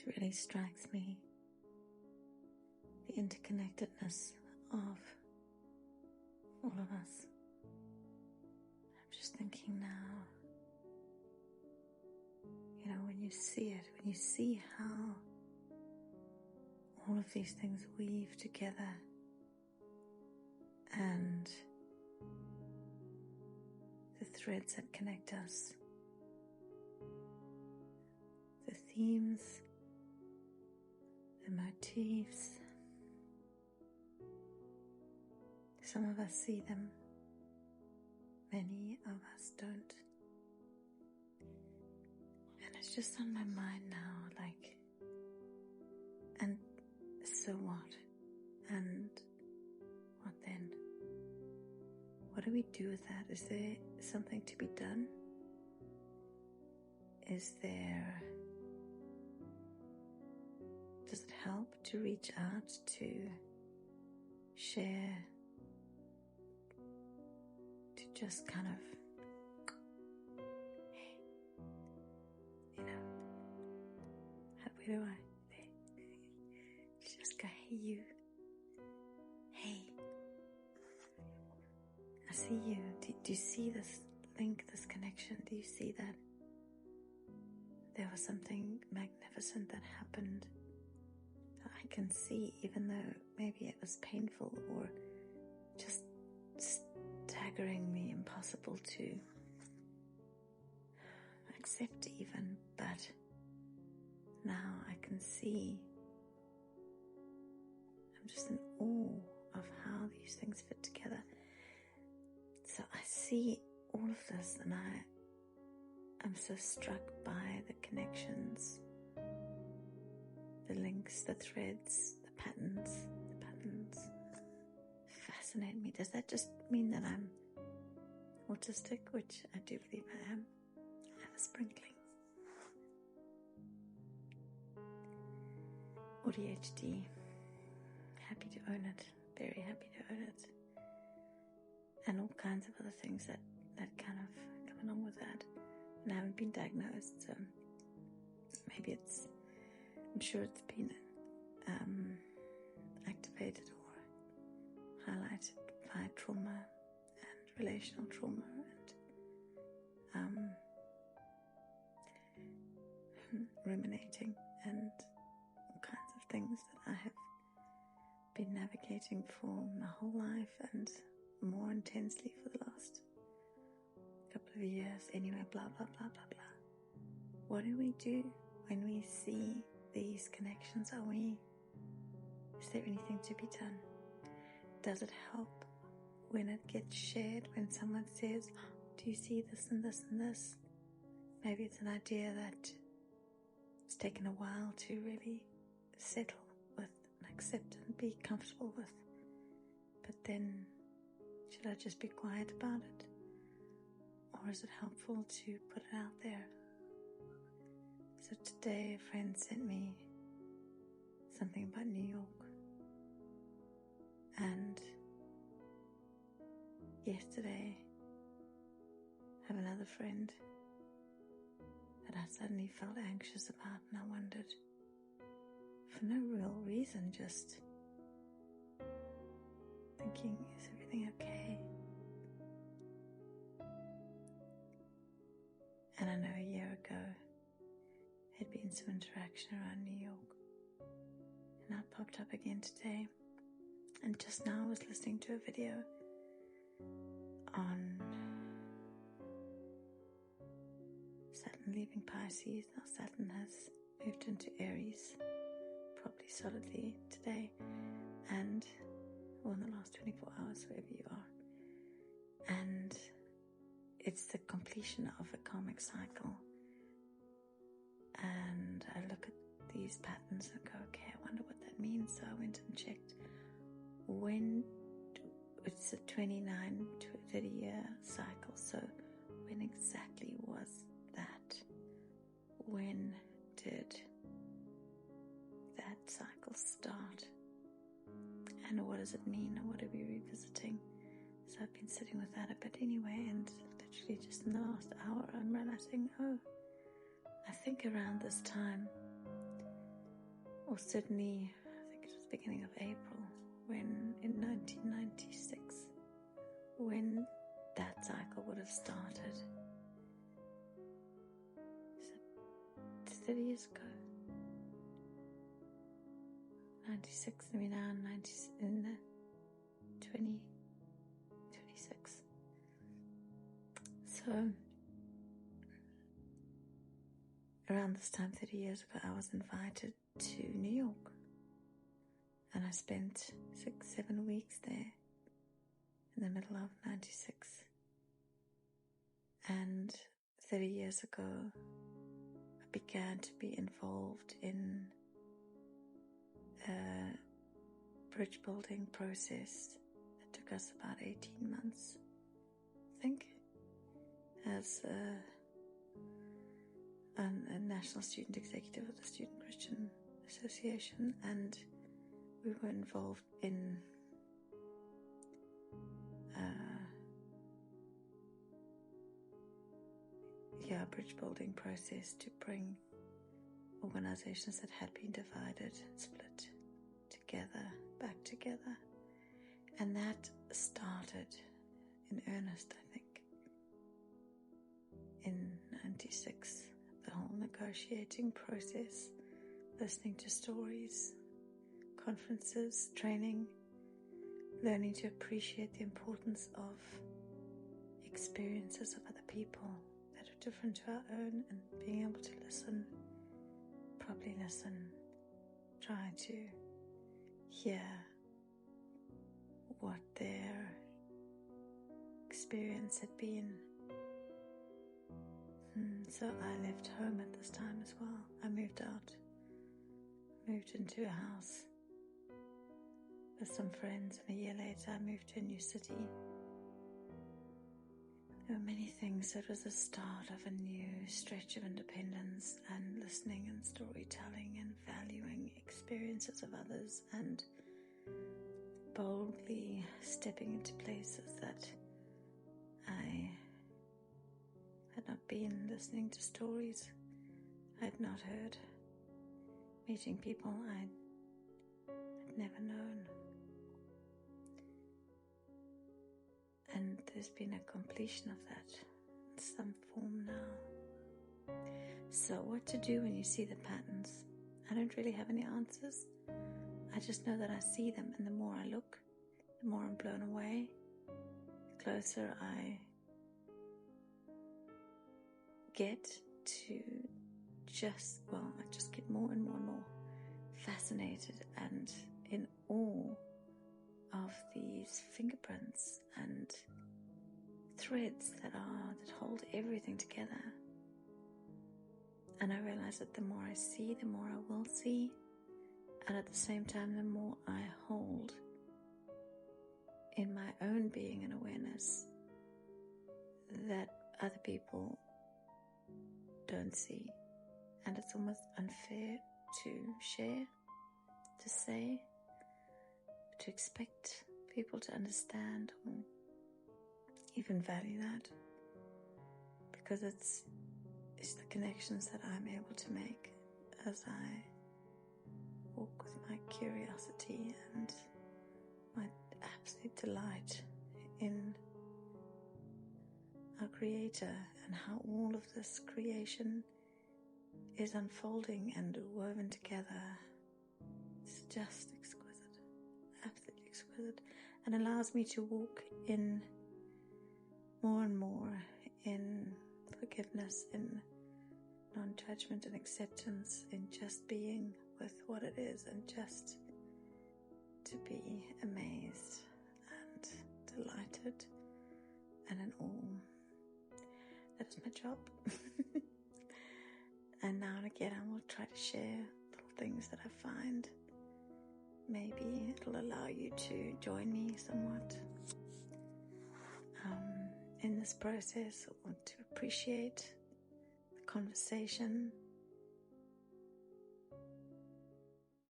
it really strikes me, the interconnectedness of all of us. I'm just thinking now, when you see it, when you see how all of these things weave together and the threads that connect us, the themes, the motifs. Some of us see them, many of us don't. And it's just on my mind now, and so what? And what then? What do we do with that? Is there something to be done? Does it help to reach out, to share, to just kind of, where do I? Just go, hey you, hey, I see you. Do you see this link, this connection? Do you see that there was something magnificent that happened that I can see, even though maybe it was painful or just staggeringly impossible to accept even, but now I can see. I'm just in awe of how these things fit together. So I see all of this and I'm so struck by the connections, the links, the threads, the patterns. Fascinate me. Does that just mean that I'm autistic, which I do believe I am? I have a sprinkling. Or ADHD. Happy to own it. Very happy to own it. And all kinds of other things that kind of come along with that. And I haven't been diagnosed, so maybe I'm sure it's been activated or highlighted by trauma and relational trauma and ruminating and all kinds of things that I have been navigating for my whole life and more intensely for the last couple of years. Anyway, blah, blah, blah, blah, blah. What do we do when we see these connections? Is there anything to be done? Does it help when it gets shared, when someone says, do you see this and this and this? Maybe it's an idea that it's taken a while to really settle with and accept and be comfortable with. But then, should I just be quiet about it? Or is it helpful to put it out there? So today a friend sent me something about New York. And yesterday I have another friend that I suddenly felt anxious about, and I wondered, for no real reason, just thinking, is everything okay? And I know a year ago there had been some interaction around New York, and that popped up again today. And just now I was listening to a video on Saturn leaving Pisces. Now Saturn has moved into Aries, probably solidly today, and in the last 24 hours, wherever you are. And it's the completion of a karmic cycle. And I look at these patterns and go, okay, I wonder what that means. So I went and checked when it's a 29 to 30 year cycle. So when exactly was that? When did that cycle start? And what does it mean? And what are we revisiting? So I've been sitting with that a bit anyway, and literally just in the last hour I'm realizing, I think around this time or certainly I think it was the beginning of April, when in 1996, when that cycle would have started. So 30 years ago. 96, and we're now in the 2026. So around this time 30 years ago, I was invited to New York, and I spent 6-7 weeks there in the middle of 96. And 30 years ago, I began to be involved in a bridge building process that took us about 18 months, I think, as a national student executive of the Student Christian Association, and we were involved in a bridge building process to bring organizations that had been divided, split back together. And that started in earnest, I think, in 96. The whole negotiating process, listening to stories, conferences, training, learning to appreciate the importance of experiences of other people that are different to our own, and being able to listen, properly listen, try to hear what their experience had been. So I left home at this time as well. I moved into a house with some friends, and a year later I moved to a new city. There were many things. It was the start of a new stretch of independence and listening and storytelling and valuing experiences of others, and boldly stepping into places that I had not been, listening to stories I had not heard, meeting people I had never known. And there's been a completion of that in some form now. So what to do when you see the patterns? I don't really have any answers. I just know that I see them, and the more I look, the more I'm blown away. The closer I get to I just get more and more and more fascinated and in awe of these fingerprints and threads that hold everything together. And I realize that the more I see, the more I will see, and at the same time, the more I hold in my own being and awareness that other people don't see. And it's almost unfair to share, to say, to expect people to understand or even value that, because it's the connections that I'm able to make as I walk with my curiosity and my absolute delight in our Creator, and how all of this creation is unfolding and woven together. It's just exquisite, absolutely exquisite, and allows me to walk in more and more in forgiveness, in non-judgment and acceptance, in just being with what it is, and just to be amazed and delighted and in awe. That is my job. And now and again I will try to share little things that I find. Maybe it'll allow you to join me somewhat in this process, or to appreciate the conversation